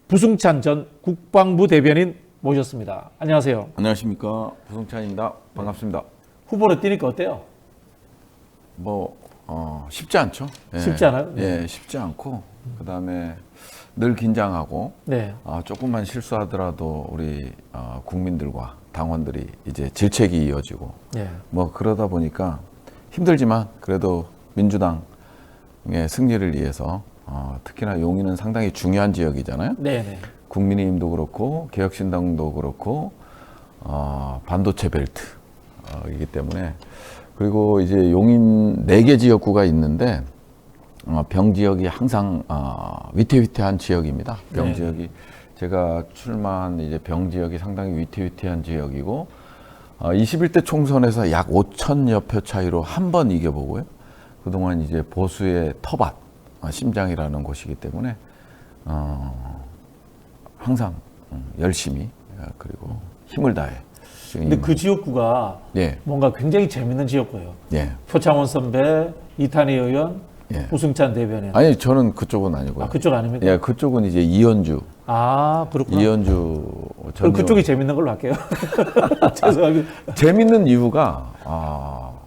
부승찬 전 국방부 대변인 모셨습니다. 안녕하세요. 안녕하십니까, 부승찬입니다. 반갑습니다. 후보로 뛰니까 어때요? 쉽지 않죠. 예. 쉽지 않아요? 네. 예, 쉽지 않고 그다음에 늘 긴장하고 네. 조금만 실수하더라도 우리 국민들과 당원들이 이제 질책이 이어지고 네. 그러다 보니까 힘들지만 그래도 민주당의 승리를 위해서 특히나 용인은 상당히 중요한 지역이잖아요. 네. 국민의힘도 그렇고 개혁신당도 그렇고 반도체 벨트이기 때문에, 그리고 이제 용인 4개 지역구가 있는데 병 지역이 항상 위태위태한 지역입니다. 병 네. 지역이 제가 출마한 이제 병 지역이 상당히 위태위태한 지역이고 21대 총선에서 약 5천여 표 차이로 한 번 이겨보고요. 그동안 이제 보수의 터밭 심장이라는 곳이기 때문에 항상 열심히 그리고 힘을 다해. 근데 그 지역구가 예. 뭔가 굉장히 재밌는 지역구예요. 예. 표창원 선배, 이탄희 의원, 예. 부승찬 대변인. 아니, 저는 그쪽은 아니고요. 그쪽 아닙니까? 예, 그쪽은 이제 이현주. 그렇구나. 이현주 그럼 그쪽이 재밌는 걸로 할게요. 죄송합니다. 재밌는 이유가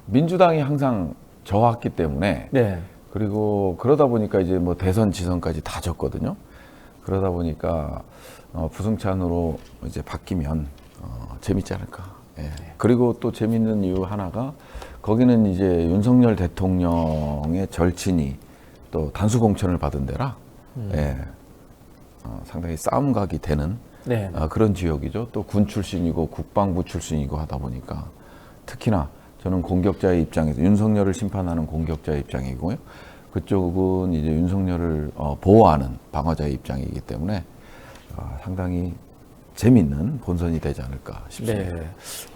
민주당이 항상 져왔기 때문에. 네. 그리고 그러다 보니까 이제 대선 지선까지 다 졌거든요. 그러다 보니까 부승찬으로 이제 바뀌면 재밌지 않을까. 예. 그리고 또 재밌는 이유 하나가, 거기는 이제 윤석열 대통령의 절친이 또 단수 공천을 받은 데라 예. 상당히 싸움각이 되는 네. 그런 지역이죠. 또 군 출신이고 국방부 출신이고 하다 보니까 특히나 저는 공격자의 입장에서 윤석열을 심판하는 공격자의 입장이고요. 그쪽은 이제 윤석열을 보호하는 방어자의 입장이기 때문에 상당히 재밌는 본선이 되지 않을까 싶습니다. 네.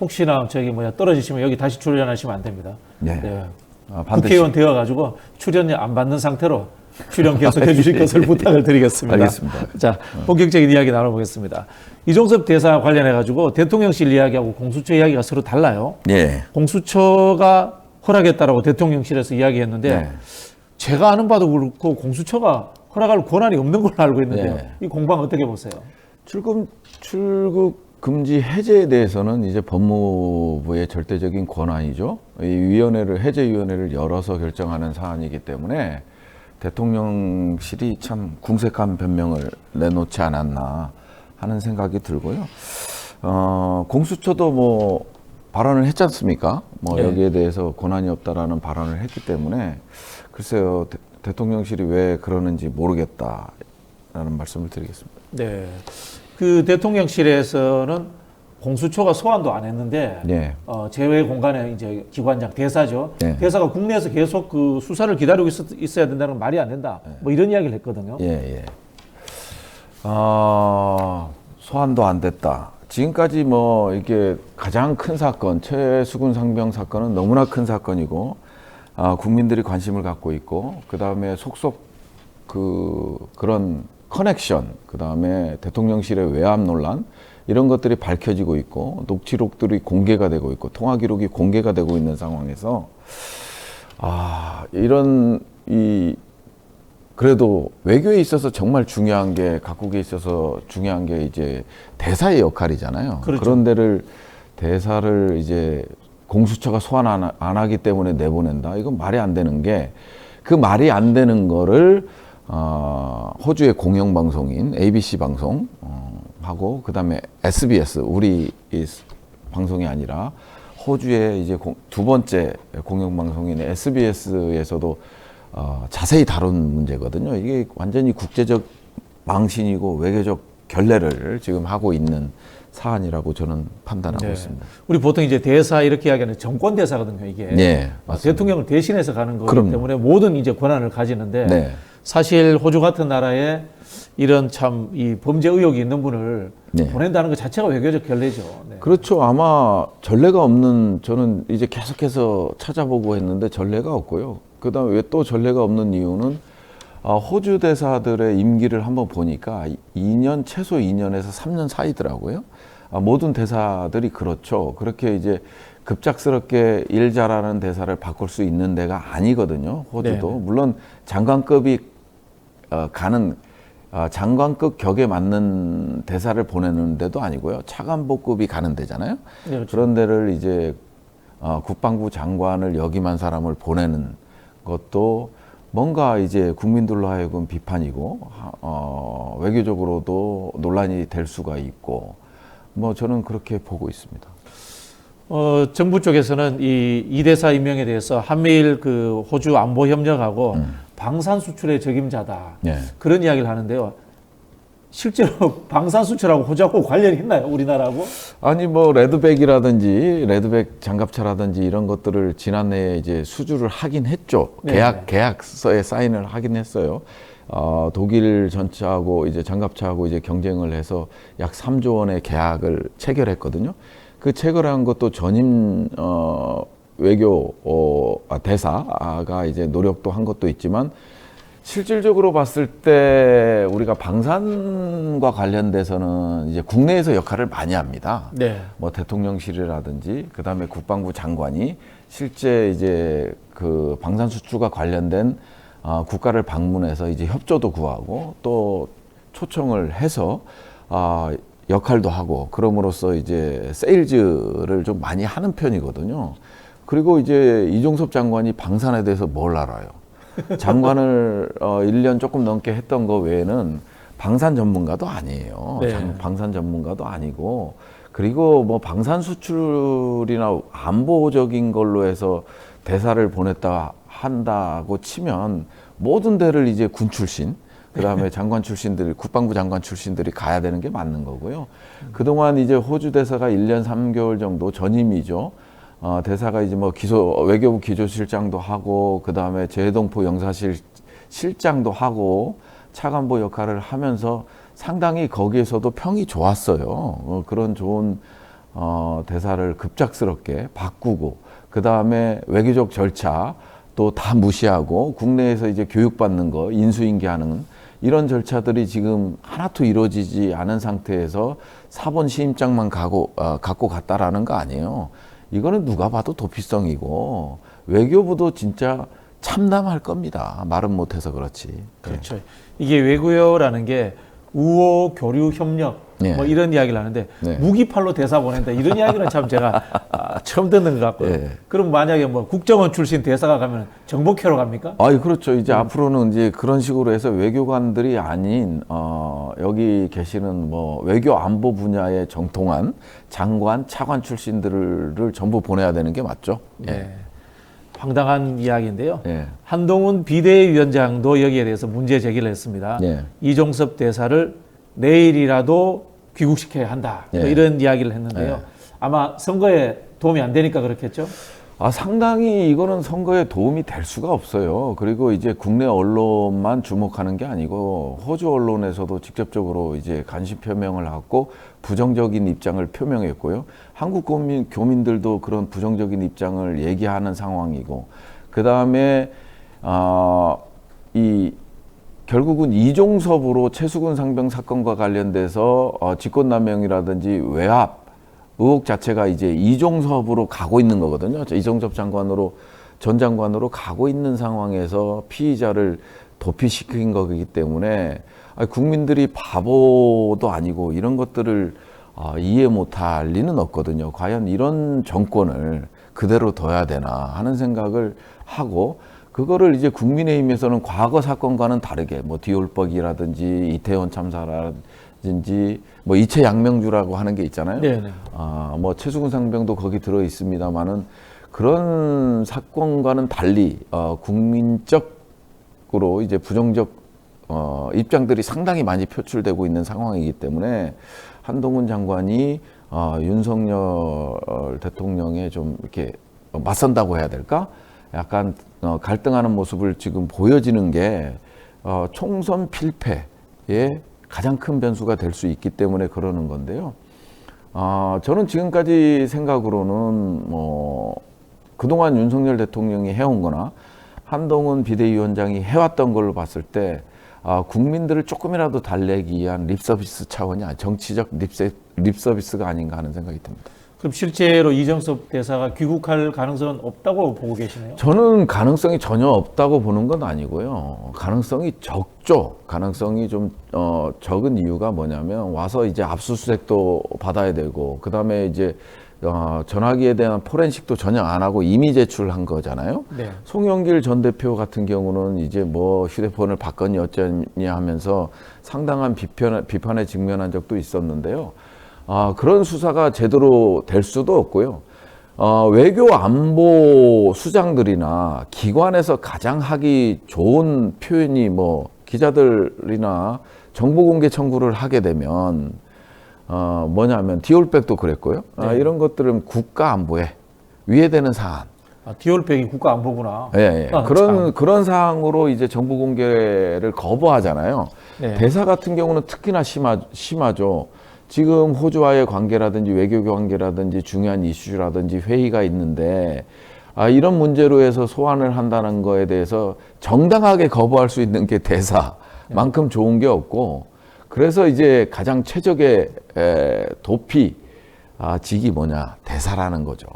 혹시나 떨어지시면 여기 다시 출연하시면 안 됩니다. 네. 네. 반드시. 국회의원 되어가지고 출연 안 받는 상태로 출연 계속해 주실 것을 부탁을 드리겠습니다. 알겠습니다. 자, 본격적인 이야기 나눠보겠습니다. 이종섭 대사 관련해가지고 대통령실 이야기하고 공수처 이야기가 서로 달라요. 예. 공수처가 허락했다라고 대통령실에서 이야기했는데 네. 제가 아는 바도 그렇고 공수처가 허락할 권한이 없는 걸로 알고 있는데요. 네. 이 공방 어떻게 보세요? 출국 금지 해제에 대해서는 이제 법무부의 절대적인 권한이죠. 이 해제위원회를 열어서 결정하는 사안이기 때문에 대통령실이 참 궁색한 변명을 내놓지 않았나 하는 생각이 들고요. 공수처도 발언을 했지 않습니까? 네. 여기에 대해서 권한이 없다라는 발언을 했기 때문에 글쎄요, 대통령실이 왜 그러는지 모르겠다라는 말씀을 드리겠습니다. 네. 그 대통령실에서는 공수처가 소환도 안 했는데 네. 제외 공간에 이제 기관장 대사죠. 네. 대사가 국내에서 계속 그 수사를 기다리고 있어야 된다는 건 말이 안 된다. 이런 이야기를 했거든요. 예. 소환도 안 됐다. 지금까지 이게 가장 큰 사건, 최수근 상병 사건은 너무나 큰 사건이고, 국민들이 관심을 갖고 있고, 그 다음에 속속 그런 커넥션, 그 다음에 대통령실의 외압 논란, 이런 것들이 밝혀지고 있고, 녹취록들이 공개가 되고 있고, 통화 기록이 공개가 되고 있는 상황에서, 그래도 외교에 있어서 정말 중요한 게, 각국에 있어서 중요한 게 이제 대사의 역할이잖아요. 그렇죠. 그런 대사를 이제 공수처가 소환 안 하기 때문에 내보낸다. 이건 말이 안 되는 게, 그 말이 안 되는 거를 호주의 공영방송인 ABC 방송 하고, 그 다음에 SBS, 우리 방송이 아니라 호주의 이제 두 번째 공영방송인 SBS에서도 자세히 다룬 문제거든요. 이게 완전히 국제적 망신이고 외교적 결례를 지금 하고 있는 사안이라고 저는 판단하고 있습니다. 우리 보통 이제 대사 이렇게 이야기하는 정권 대사거든요, 이게. 네, 맞습니다. 대통령을 대신해서 가는 거기 그럼요. 때문에 모든 이제 권한을 가지는데 네. 사실 호주 같은 나라에 이런 참 이 범죄 의혹이 있는 분을 네. 보낸다는 것 자체가 외교적 결례죠. 네. 그렇죠. 아마 전례가 없는, 저는 이제 계속해서 찾아보고 했는데 전례가 없고요. 그 다음에 왜 또 전례가 없는 이유는 호주 대사들의 임기를 한번 보니까 최소 2년에서 3년 사이더라고요. 모든 대사들이 그렇죠. 그렇게 이제 급작스럽게 일 잘하는 대사를 바꿀 수 있는 데가 아니거든요. 호주도. 네네. 물론 장관급이 가는 장관급 격에 맞는 대사를 보내는 데도 아니고요. 차관보급이 가는 데잖아요. 네, 그렇죠. 그런 데를 이제 국방부 장관을 역임한 사람을 보내는 것도 뭔가 이제 국민들로 하여금 비판이고 외교적으로도 논란이 될 수가 있고 뭐 저는 그렇게 보고 있습니다. 정부 쪽에서는 이 대사 임명에 대해서 한미일 그 호주 안보 협력하고 방산 수출의 적임자다. 네. 그런 이야기를 하는데요. 실제로 방산 수출하고 호주하고 관련이 있나요? 우리나라하고? 아니 뭐 레드백이라든지 레드백 장갑차라든지 이런 것들을 지난해에 이제 수주를 하긴 했죠. 네. 계약서에 사인을 하긴 했어요. 독일 전차하고 이제 장갑차하고 이제 경쟁을 해서 약 3조 원의 계약을 체결했거든요. 그 체결한 것도 전임 외교 대사가 이제 노력도 한 것도 있지만 실질적으로 봤을 때 우리가 방산과 관련돼서는 이제 국내에서 역할을 많이 합니다. 네. 뭐 대통령실이라든지 그다음에 국방부 장관이 실제 이제 그 방산 수출과 관련된 국가를 방문해서 이제 협조도 구하고 또 초청을 해서 역할도 하고 그럼으로써 이제 세일즈를 좀 많이 하는 편이거든요. 그리고 이제 이종섭 장관이 방산에 대해서 뭘 알아요? 장관을 1년 조금 넘게 했던 거 외에는 방산 전문가도 아니에요. 네. 방산 전문가도 아니고 그리고 뭐 방산 수출이나 안보적인 걸로 해서 대사를 보냈다 한다고 치면 모든 데를 이제 군 출신 그다음에 장관 출신들, 국방부 장관 출신들이 가야 되는 게 맞는 거고요. 그동안 이제 호주 대사가 1년 3개월 정도 전임이죠. 대사가 이제 뭐 외교부 기조실장도 하고 그다음에 재동포 영사실 실장도 하고 차관보 역할을 하면서 상당히 거기에서도 평이 좋았어요. 그런 좋은 대사를 급작스럽게 바꾸고 그다음에 외교적 절차 또 다 무시하고 국내에서 이제 교육받는 거 인수인계하는 이런 절차들이 지금 하나도 이루어지지 않은 상태에서 사본 시임장만 갖고 갔다라는 거 아니에요. 이거는 누가 봐도 도피성이고 외교부도 진짜 참담할 겁니다. 말은 못해서 그렇지. 그렇죠. 이게 외교라는 게 우호 교류 협력 네. 뭐 이런 이야기를 하는데 네. 무기팔로 대사 보낸다 이런 이야기는 참 제가 처음 듣는 것 같고요. 네. 그럼 만약에 뭐 국정원 출신 대사가 가면 정복회로 갑니까? 그렇죠. 이제 앞으로는 이제 그런 식으로 해서 외교관들이 아닌 여기 계시는 뭐 외교 안보 분야에 정통한 장관, 차관 출신들을 전부 보내야 되는 게 맞죠. 네. 황당한 이야기인데요. 예. 한동훈 비대위원장도 여기에 대해서 문제 제기를 했습니다. 예. 이종섭 대사를 내일이라도 귀국시켜야 한다. 예. 이런 이야기를 했는데요. 예. 아마 선거에 도움이 안 되니까 그렇겠죠? 상당히 이거는 선거에 도움이 될 수가 없어요. 그리고 이제 국내 언론만 주목하는 게 아니고 호주 언론에서도 직접적으로 이제 관심 표명을 하고 부정적인 입장을 표명했고요. 한국 교민들도 그런 부정적인 입장을 얘기하는 상황이고, 그 다음에 결국은 이종섭으로 최수근 상병 사건과 관련돼서 직권남용이라든지 외압 의혹 자체가 이제 이종섭으로 가고 있는 거거든요. 이종섭 전 장관으로 가고 있는 상황에서 피의자를 도피시킨 거기 때문에 국민들이 바보도 아니고 이런 것들을 이해 못할 리는 없거든요. 과연 이런 정권을 그대로 둬야 되나 하는 생각을 하고, 그거를 이제 국민의힘에서는 과거 사건과는 다르게 뭐 디올법이라든지 이태원 참사라든지 뭐 이채 양명주라고 하는 게 있잖아요. 네네. 뭐 최수근 상병도 거기 들어 있습니다만은 그런 사건과는 달리 국민적으로 이제 부정적 입장들이 상당히 많이 표출되고 있는 상황이기 때문에 한동훈 장관이 윤석열 대통령에 좀 이렇게 맞선다고 해야 될까? 약간 갈등하는 모습을 지금 보여지는 게 총선 필패의 가장 큰 변수가 될 수 있기 때문에 그러는 건데요. 저는 지금까지 생각으로는 그동안 윤석열 대통령이 해온 거나 한동훈 비대위원장이 해왔던 걸로 봤을 때 국민들을 조금이라도 달래기 위한 립서비스 차원이 정치적 립서비스가 아닌가 하는 생각이 듭니다. 그럼 실제로 이정섭 대사가 귀국할 가능성은 없다고 보고 계시네요. 저는 가능성이 전혀 없다고 보는 건 아니고요. 가능성이 적죠. 가능성이 좀 적은 이유가 뭐냐면 와서 이제 압수수색도 받아야 되고 그다음에 이제 전화기에 대한 포렌식도 전혀 안 하고 이미 제출한 거잖아요. 네. 송영길 전 대표 같은 경우는 이제 뭐 휴대폰을 받거니 어쩌냐 하면서 상당한 비판에 직면한 적도 있었는데요. 그런 수사가 제대로 될 수도 없고요. 외교 안보 수장들이나 기관에서 가장 하기 좋은 표현이 뭐 기자들이나 정보 공개 청구를 하게 되면 뭐냐면 디올백도 그랬고요. 네. 이런 것들은 국가 안보에 위해되는 사안. 디올백이 국가 안보구나. 예, 예. 참. 그런 사항으로 이제 정보 공개를 거부하잖아요. 네. 대사 같은 경우는 특히나 심하죠. 지금 호주와의 관계라든지 외교 관계라든지 중요한 이슈라든지 회의가 있는데 이런 문제로 해서 소환을 한다는 거에 대해서 정당하게 거부할 수 있는 게 대사만큼 좋은 게 없고 그래서 이제 가장 최적의 도피 직이 뭐냐 대사라는 거죠.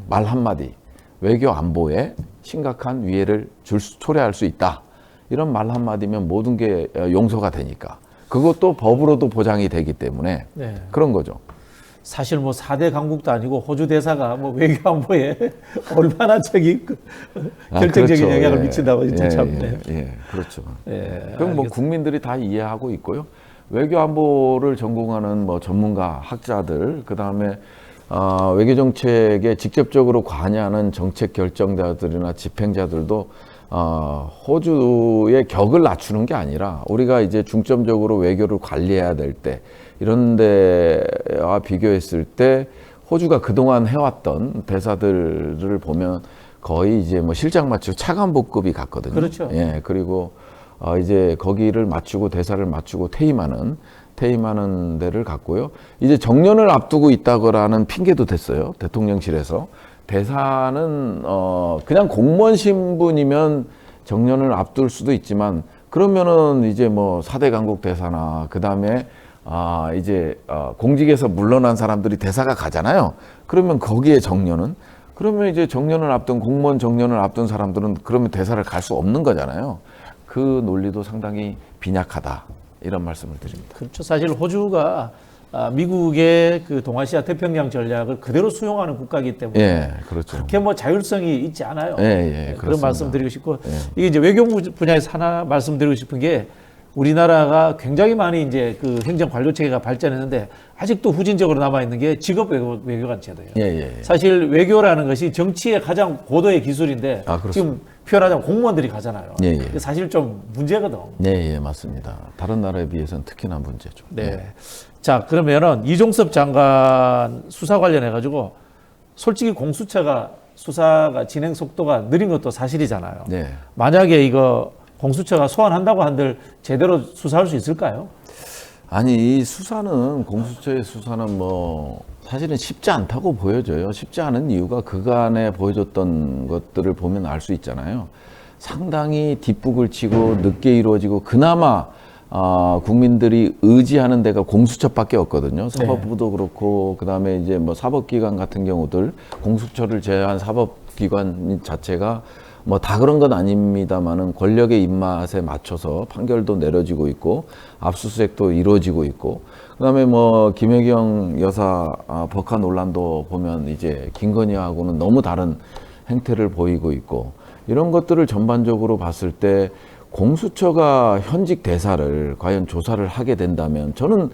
말 한마디 외교 안보에 심각한 위해를 초래할 수 있다. 이런 말 한마디면 모든 게 용서가 되니까. 그것도 법으로도 보장이 되기 때문에 네. 그런 거죠. 사실 뭐 4대 강국도 아니고 호주 대사가 뭐 외교 안보에 얼마나 결정적인 그렇죠. 영향을 예. 미친다고 진짜 참. 그렇죠. 예, 그럼 뭐 국민들이 다 이해하고 있고요. 외교 안보를 전공하는 뭐 전문가, 학자들, 그 다음에 외교 정책에 직접적으로 관여하는 정책 결정자들이나 집행자들도 호주의 격을 낮추는 게 아니라 우리가 이제 중점적으로 외교를 관리해야 될 때 이런 데와 비교했을 때 호주가 그동안 해왔던 대사들을 보면 거의 이제 뭐 실장 맞추고 차관복급이 같거든요. 그렇죠. 예, 그리고 이제 거기를 맞추고 대사를 맞추고 퇴임하는 데를 갔고요. 이제 정년을 앞두고 있다거라는 핑계도 됐어요. 대통령실에서. 대사는 그냥 공무원 신분이면 정년을 앞둘 수도 있지만 그러면은 이제 뭐 4대 강국 대사나 그다음에 이제 공직에서 물러난 사람들이 대사가 가잖아요. 그러면 거기에 정년은 그러면 이제 정년을 앞둔 공무원 정년을 앞둔 사람들은 그러면 대사를 갈 수 없는 거잖아요. 그 논리도 상당히 빈약하다. 이런 말씀을 드립니다. 그렇죠. 사실 호주가 미국의 그 동아시아 태평양 전략을 그대로 수용하는 국가이기 때문에 예, 그렇죠. 그렇게 뭐 자율성이 있지 않아요. 예, 그런 말씀 드리고 싶고 예. 이게 이제 외교부 분야에서 하나 말씀드리고 싶은 게 우리나라가 굉장히 많이 이제 그 행정 관료 체계가 발전했는데 아직도 후진적으로 남아 있는 게 직업 외교관 제도예요. 예. 사실 외교라는 것이 정치의 가장 고도의 기술인데 지금 표현하자면 공무원들이 가잖아요. 예. 사실 좀 문제거든. 네, 맞습니다. 다른 나라에 비해서는 특히나 문제죠. 네. 자, 그러면은 이종섭 장관 수사 관련해 가지고 솔직히 공수처가 수사가 진행 속도가 느린 것도 사실이잖아요. 네. 만약에 이거 공수처가 소환한다고 한들 제대로 수사할 수 있을까요? 아니, 이 수사는 공수처의 수사는 뭐 사실은 쉽지 않다고 보여져요. 쉽지 않은 이유가 그간에 보여줬던 것들을 보면 알 수 있잖아요. 상당히 뒷북을 치고 늦게 이루어지고 그나마 국민들이 의지하는 데가 공수처밖에 없거든요. 사법부도 그렇고 그다음에 이제 뭐 사법기관 같은 경우들 공수처를 제외한 사법기관 자체가 뭐 다 그런 건 아닙니다만은 권력의 입맛에 맞춰서 판결도 내려지고 있고 압수수색도 이루어지고 있고 그다음에 뭐 김혜경 여사 법화 논란도 보면 이제 김건희하고는 너무 다른 행태를 보이고 있고 이런 것들을 전반적으로 봤을 때 공수처가 현직 대사를 과연 조사를 하게 된다면 저는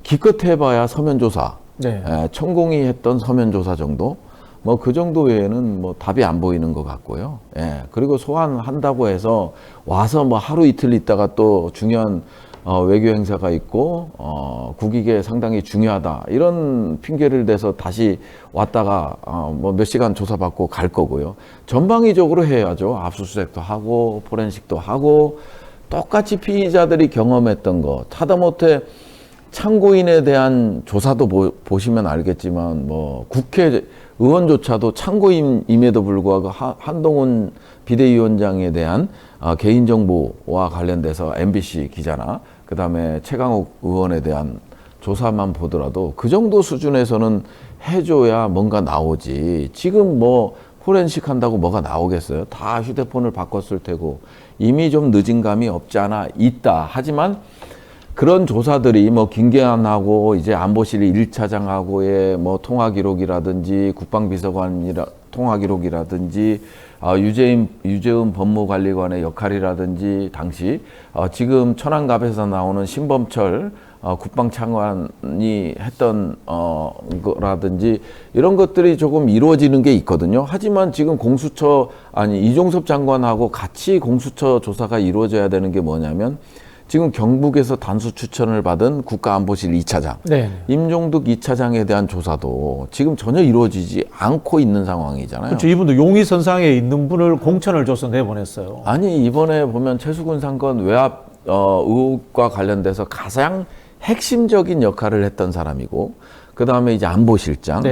기껏 해봐야 서면조사, 천공이 했던 서면조사 정도 뭐 그 정도 외에는 뭐 답이 안 보이는 것 같고요. 그리고 소환한다고 해서 와서 뭐 하루 이틀 있다가 또 중요한 외교 행사가 있고 국익에 상당히 중요하다 이런 핑계를 대서 다시 왔다가 뭐 몇 시간 조사받고 갈 거고요. 전방위적으로 해야죠. 압수수색도 하고 포렌식도 하고 똑같이 피의자들이 경험했던 거 하다못해 참고인에 대한 조사도 보시면 알겠지만 뭐 국회의원조차도 참고인임에도 불구하고 한동훈 비대위원장에 대한 개인정보와 관련돼서 MBC 기자나 그다음에 최강욱 의원에 대한 조사만 보더라도 그 정도 수준에서는 해줘야 뭔가 나오지. 지금 뭐 포렌식 한다고 뭐가 나오겠어요? 다 휴대폰을 바꿨을 테고 이미 좀 늦은 감이 없지 않아 있다. 하지만 그런 조사들이 뭐 김계한하고 이제 안보실 1차장하고의 뭐 통화 기록이라든지 국방비서관 통화 기록이라든지 유재은 법무관리관의 역할이라든지 당시 지금 천안갑에서 나오는 신범철 국방장관이 했던 거라든지 이런 것들이 조금 이루어지는 게 있거든요. 하지만 지금 이종섭 장관하고 같이 공수처 조사가 이루어져야 되는 게 뭐냐면 지금 경북에서 단수 추천을 받은 국가안보실 2차장, 네. 임종득 2차장에 대한 조사도 지금 전혀 이루어지지 않고 있는 상황이잖아요. 그렇죠. 이분도 용의선상에 있는 분을 공천을 줘서 내보냈어요. 아니 이번에 보면 최수근 사건 외압 의혹과 관련돼서 가장 핵심적인 역할을 했던 사람이고, 그 다음에 이제 안보실장,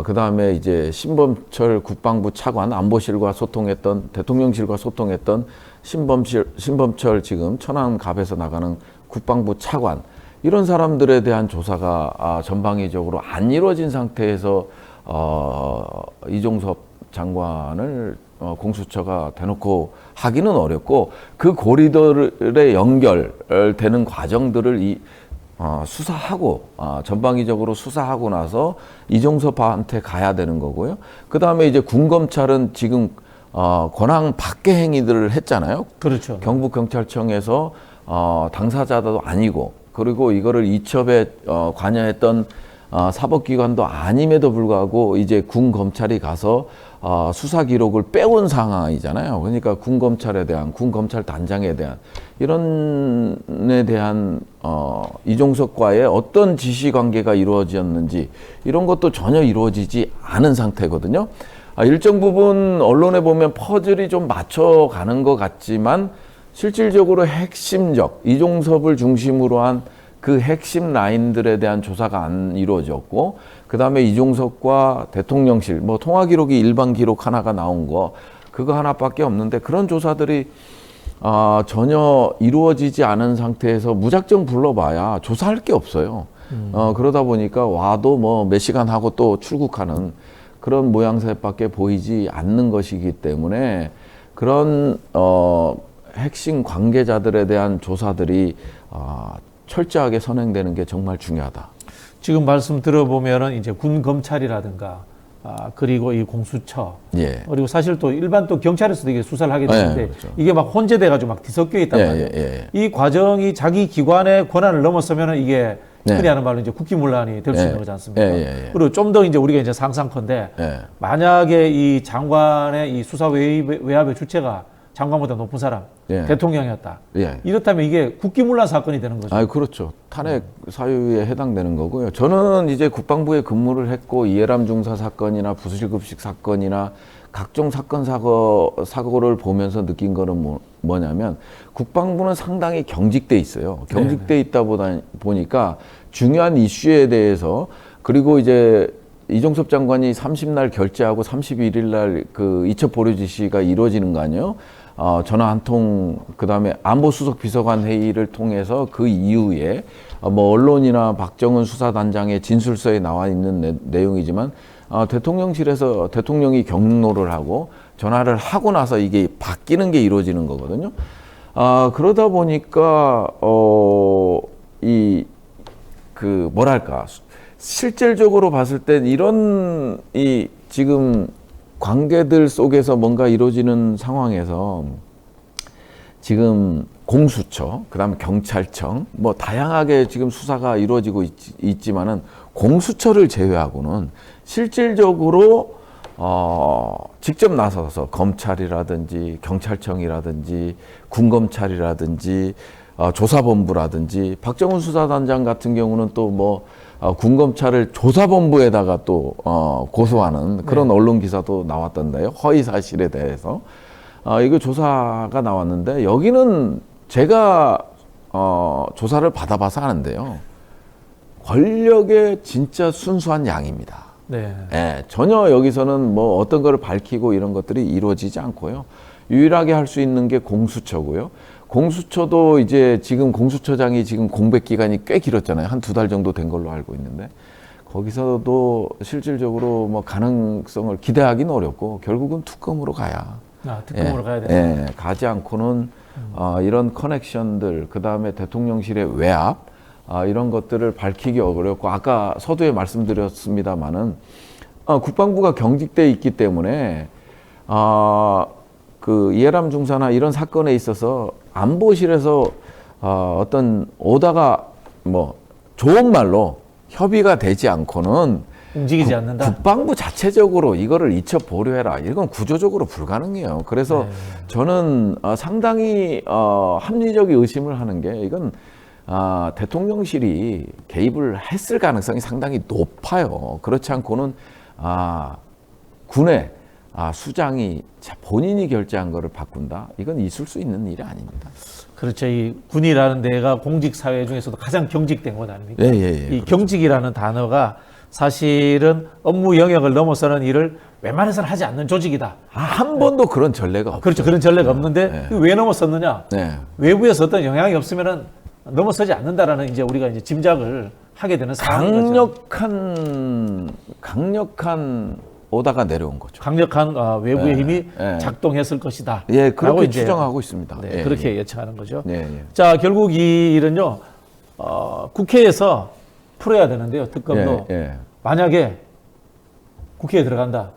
그 다음에 이제 신범철 국방부 차관, 안보실과 소통했던, 대통령실과 소통했던 신범철 지금 천안갑에서 나가는 국방부 차관, 이런 사람들에 대한 조사가 전방위적으로 안 이루어진 상태에서 이종섭 장관을 공수처가 대놓고 하기는 어렵고, 그 고리들의 연결되는 과정들을 수사하고 전방위적으로 수사하고 나서 이종섭한테 가야 되는 거고요. 그 다음에 이제 군검찰은 지금 권한 밖의 행위들을 했잖아요. 그렇죠. 경북경찰청에서 당사자도 아니고, 그리고 이거를 이첩에 관여했던 사법기관도 아님에도 불구하고 이제 군검찰이 가서 수사 기록을 빼온 상황이잖아요. 그러니까 군검찰에 대한, 군검찰 단장에 대한 이런에 대한 이종석과의 어떤 지시관계가 이루어졌는지 이런 것도 전혀 이루어지지 않은 상태거든요. 일정 부분 언론에 보면 퍼즐이 좀 맞춰가는 것 같지만 실질적으로 핵심적, 이종섭을 중심으로 한 그 핵심 라인들에 대한 조사가 안 이루어졌고, 그 다음에 이종섭과 대통령실, 뭐 통화 기록이 일반 기록 하나가 나온 거, 그거 하나밖에 없는데 그런 조사들이 전혀 이루어지지 않은 상태에서 무작정 불러봐야 조사할 게 없어요. 그러다 보니까 와도 뭐 몇 시간 하고 또 출국하는 그런 모양새밖에 보이지 않는 것이기 때문에 그런 핵심 관계자들에 대한 조사들이 철저하게 선행되는 게 정말 중요하다. 지금 말씀 들어보면은 이제 군 검찰이라든가 그리고 이 공수처, 예. 그리고 사실 또 일반 또 경찰에서도 이게 수사를 하게 되는데, 그렇죠. 이게 막 혼재돼가지고 막 뒤섞여 있단 말이에요. 이 과정이 자기 기관의 권한을 넘어서면은 이게 흔히 하는 말로 이제 국기문란이 될 수 있는 거지 않습니까? 그리고 좀 더 이제 우리가 이제 상상컨대 만약에 이 장관의 이 수사 외압의 주체가 장관보다 높은 사람, 대통령이었다. 이렇다면 이게 국기문란 사건이 되는 거죠. 그렇죠. 탄핵 사유에 해당되는 거고요. 저는 이제 국방부에 근무를 했고, 이해람 중사 사건이나 부실급식 사건이나 각종 사건 사고를 보면서 느낀 거는 뭐냐면 국방부는 상당히 경직돼 있어요. 경직돼 있다 보니까 중요한 이슈에 대해서, 그리고 이제 이종섭 장관이 30날 결재하고 31일 날 그 이첩 보류 지시가 이루어지는 거 아니에요? 전화 한 통, 그 다음에 안보수석 비서관 회의를 통해서 그 이후에 뭐 언론이나 박정은 수사단장의 진술서에 나와 있는 내용이지만 대통령실에서 대통령이 경로를 하고 전화를 하고 나서 이게 바뀌는 게 이루어지는 거거든요. 그러다 보니까 뭐랄까, 실질적으로 봤을 땐 이런 지금 관계들 속에서 뭔가 이루어지는 상황에서 지금 공수처, 그다음에 경찰청, 뭐 다양하게 지금 수사가 이루어지고 있지만은 공수처를 제외하고는 실질적으로 직접 나서서 검찰이라든지 경찰청이라든지 군검찰이라든지 조사본부라든지, 박정훈 수사단장 같은 경우는 또 뭐 군검찰을 조사본부에다가 또 고소하는 그런 언론 기사도 나왔던데요. 허위 사실에 대해서 이거 조사가 나왔는데, 여기는 제가 조사를 받아봐서 아는데요, 권력의 진짜 순수한 양입니다. 전혀 여기서는 뭐 어떤 거를 밝히고 이런 것들이 이루어지지 않고요. 유일하게 할 수 있는 게 공수처고요. 공수처도 이제 지금 공수처장이 지금 공백 기간이 꽤 길었잖아요. 한 2달 정도 된 걸로 알고 있는데 거기서도 실질적으로 뭐 가능성을 기대하기는 어렵고 결국은 특검으로 가야. 특검으로 가야 되나? 예, 가지 않고는 이런 커넥션들, 그 다음에 대통령실의 외압, 이런 것들을 밝히기 어렵고 아까 서두에 말씀드렸습니다마는 국방부가 경직돼 있기 때문에 그 이해람 중사나 이런 사건에 있어서 안보실에서 어떤 오다가 뭐 좋은 말로 협의가 되지 않고는 움직이지 않는다. 국방부 자체적으로 이거를 잊혀 보류해라. 이건 구조적으로 불가능해요. 그래서 저는 상당히 합리적인 의심을 하는 게 이건 대통령실이 개입을 했을 가능성이 상당히 높아요. 그렇지 않고는 군의 수장이 본인이 결재한 거를 바꾼다. 이건 있을 수 있는 일이 아닙니다. 그렇죠. 이 군이라는 데가 공직 사회 중에서도 가장 경직된 것 아닙니까? 이 그렇죠. 경직이라는 단어가 사실은 업무 영역을 넘어서는 일을 웬만해서는 하지 않는 조직이다. 한 번도 그런 전례가 없어요. 그렇죠. 그런 전례가 없는데 왜 넘어섰느냐? 외부에서 어떤 영향이 없으면은 넘어서지 않는다라는 이제 우리가 이제 짐작을 하게 되는 상황이죠. 강력한 오다가 내려온 거죠. 강력한 외부의 힘이 작동했을 것이다. 예, 그렇게 추정하고 있습니다. 네, 그렇게 예측하는 거죠. 예. 자, 결국 이 일은요, 국회에서 풀어야 되는데요. 특검도 만약에 국회에 들어간다.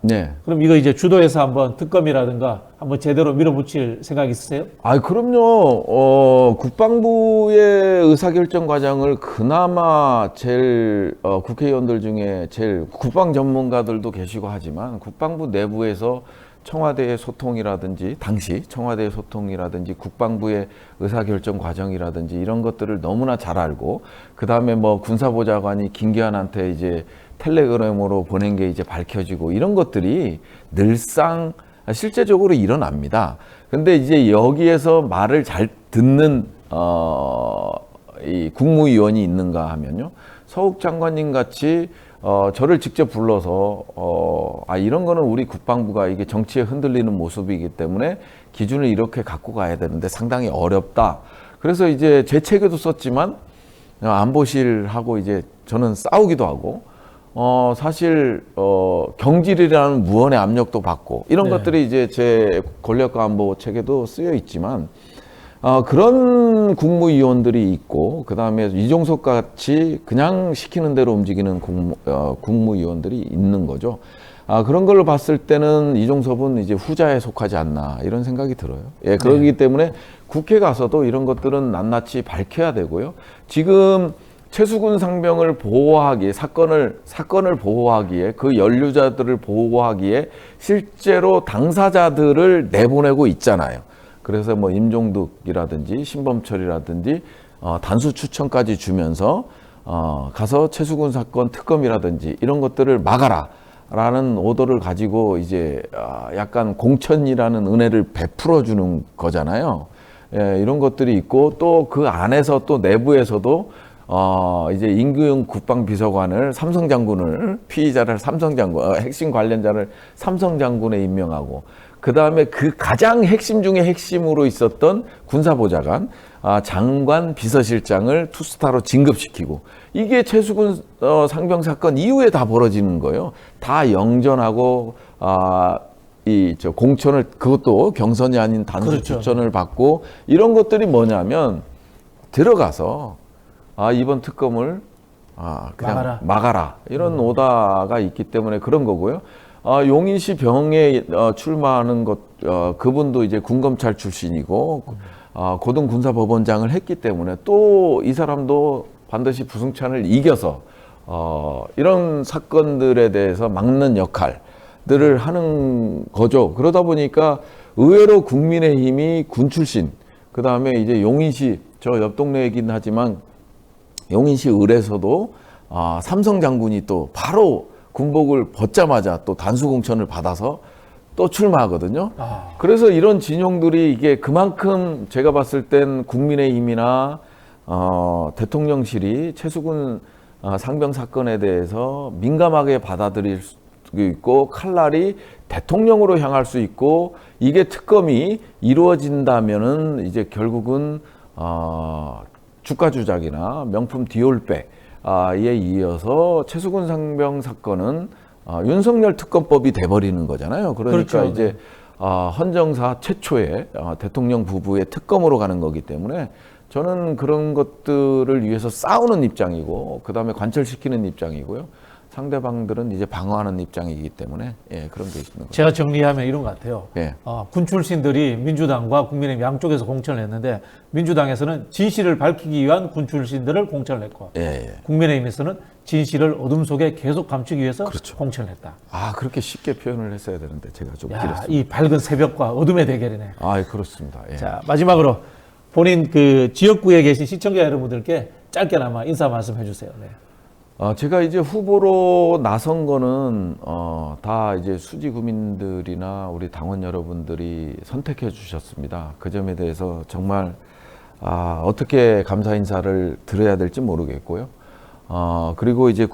그럼 이거 이제 주도해서 한번 특검이라든가 한번 제대로 밀어붙일 생각 있으세요? 그럼요. 국방부의 의사결정 과정을 그나마 제일 국회의원들 중에 제일 국방 전문가들도 계시고 하지만 국방부 내부에서 청와대의 소통이라든지 당시 청와대의 소통이라든지 국방부의 의사결정 과정이라든지 이런 것들을 너무나 잘 알고 그 다음에 뭐 군사보좌관이 김기환한테 이제 텔레그램으로 보낸 게 이제 밝혀지고 이런 것들이 늘상 실제적으로 일어납니다. 근데 이제 여기에서 말을 잘 듣는 이 국무위원이 있는가 하면요. 서욱 장관님 같이 저를 직접 불러서 이런 거는 우리 국방부가 이게 정치에 흔들리는 모습이기 때문에 기준을 이렇게 갖고 가야 되는데 상당히 어렵다. 그래서 이제 제 책에도 썼지만 안보실하고 이제 저는 싸우기도 하고 사실 경질이라는 무언의 압력도 받고 이런 것들이 이제 제 권력과 안보 책에도 쓰여 있지만 그런 국무위원들이 있고 그 다음에 이종석 같이 그냥 시키는 대로 움직이는 국무위원들이 있는 거죠. 그런 걸로 봤을 때는 이종섭은 이제 후자에 속하지 않나 이런 생각이 들어요. 예, 그렇기 때문에 국회 가서도 이런 것들은 낱낱이 밝혀야 되고요. 지금 최수근 상병을 보호하기에 사건을 보호하기에 그 연루자들을 보호하기에 실제로 당사자들을 내보내고 있잖아요. 그래서 뭐 임종득이라든지 신범철이라든지 단수 추천까지 주면서 가서 최수근 사건 특검이라든지 이런 것들을 막아라라는 오더를 가지고 이제 약간 공천이라는 은혜를 베풀어 주는 거잖아요. 예, 이런 것들이 있고 또 그 안에서 또 내부에서도 이제 임규영 국방비서관을 삼성장군을 피의자를 삼성장군 핵심 관련자를 삼성장군에 임명하고 그 다음에 그 가장 핵심 중에 핵심으로 있었던 군사보좌관 장관 비서실장을 투스타로 진급시키고 이게 최수근 상병 사건 이후에 다 벌어지는 거예요. 다 영전하고 저 공천을 그것도 경선이 아닌 단수 추천을 받고 이런 것들이 뭐냐면 들어가서 이번 특검을 그냥 막아라 이런 오다가 있기 때문에 그런 거고요. 용인시 병에 출마하는 그분도 이제 군검찰 출신이고 고등군사법원장을 했기 때문에 또 이 사람도 반드시 부승찬을 이겨서 이런 사건들에 대해서 막는 역할들을 하는 거죠. 그러다 보니까 의외로 국민의힘이 군 출신, 그 다음에 이제 용인시 저 옆 동네이긴 하지만 용인시 을에서도 삼성 장군이 또 바로 군복을 벗자마자 또 단수 공천을 받아서 또 출마하거든요. 그래서 이런 진영들이 이게 그만큼 제가 봤을 땐 국민의힘이나 대통령실이 최수근 상병 사건에 대해서 민감하게 받아들일 있고 칼날이 대통령으로 향할 수 있고 이게 특검이 이루어진다면은 이제 결국은 주가 조작이나 명품 디올백에 이어서 최수근 상병 사건은 윤석열 특검법이 돼버리는 거잖아요. 그러니까 그렇죠. 이제 헌정사 최초의 대통령 부부의 특검으로 가는 거기 때문에 저는 그런 것들을 위해서 싸우는 입장이고 그 다음에 관철시키는 입장이고요. 상대방들은 이제 방어하는 입장이기 때문에 그런 게 있는 거죠. 제가 정리하면 이런 것 같아요. 예. 군 출신들이 민주당과 국민의힘 양쪽에서 공천을 했는데 민주당에서는 진실을 밝히기 위한 군 출신들을 공천을 했고 국민의힘에서는 진실을 어둠 속에 계속 감추기 위해서 그렇죠. 공천을 했다. 그렇게 쉽게 표현을 했어야 되는데 제가 좀 길었습니다. 이 밝은 새벽과 어둠의 대결이네. 그렇습니다. 예. 자, 마지막으로 본인 그 지역구에 계신 시청자 여러분들께 짧게나마 인사 말씀 해주세요. 네. 제가 이제 후보로 나선 거는 다 이제 수지 구민들이나 우리 당원 여러분들이 선택해 주셨습니다. 그 점에 대해서 정말 어떻게 감사 인사를 드려야 될지 모르겠고요. 그리고 이제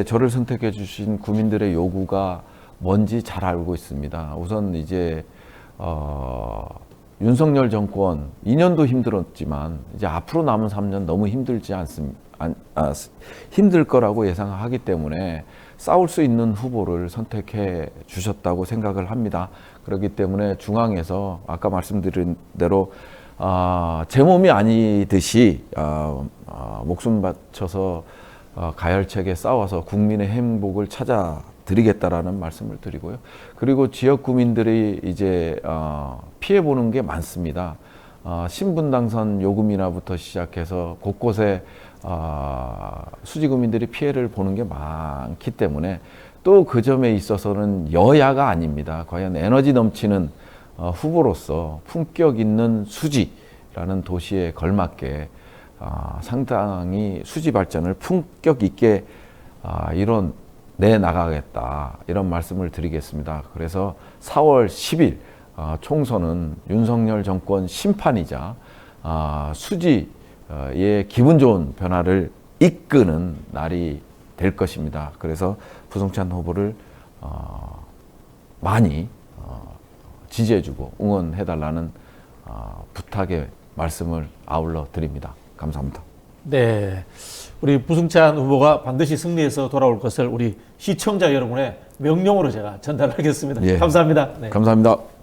저를 선택해 주신 구민들의 요구가 뭔지 잘 알고 있습니다. 우선 이제 윤석열 정권 2년도 힘들었지만 이제 앞으로 남은 3년 너무 힘들 거라고 예상하기 때문에 싸울 수 있는 후보를 선택해 주셨다고 생각을 합니다. 그렇기 때문에 중앙에서 아까 말씀드린 대로 제 몸이 아니듯이 목숨 바쳐서 가열차게 싸워서 국민의 행복을 찾아드리겠다라는 말씀을 드리고요. 그리고 지역 구민들이 이제 피해 보는 게 많습니다. 신분 당선 요금이나부터 시작해서 곳곳에 수지구민들이 피해를 보는 게 많기 때문에 또 그 점에 있어서는 여야가 아닙니다. 과연 에너지 넘치는 후보로서 품격 있는 수지라는 도시에 걸맞게 상당히 수지 발전을 품격 있게 내 나가겠다 이런 말씀을 드리겠습니다. 그래서 4월 10일 총선은 윤석열 정권 심판이자 수지의 기분 좋은 변화를 이끄는 날이 될 것입니다. 그래서 부승찬 후보를 많이 지지해주고 응원해달라는 부탁의 말씀을 아울러 드립니다. 감사합니다. 네, 우리 부승찬 후보가 반드시 승리해서 돌아올 것을 우리 시청자 여러분의 명령으로 제가 전달하겠습니다. 감사합니다. 네. 감사합니다.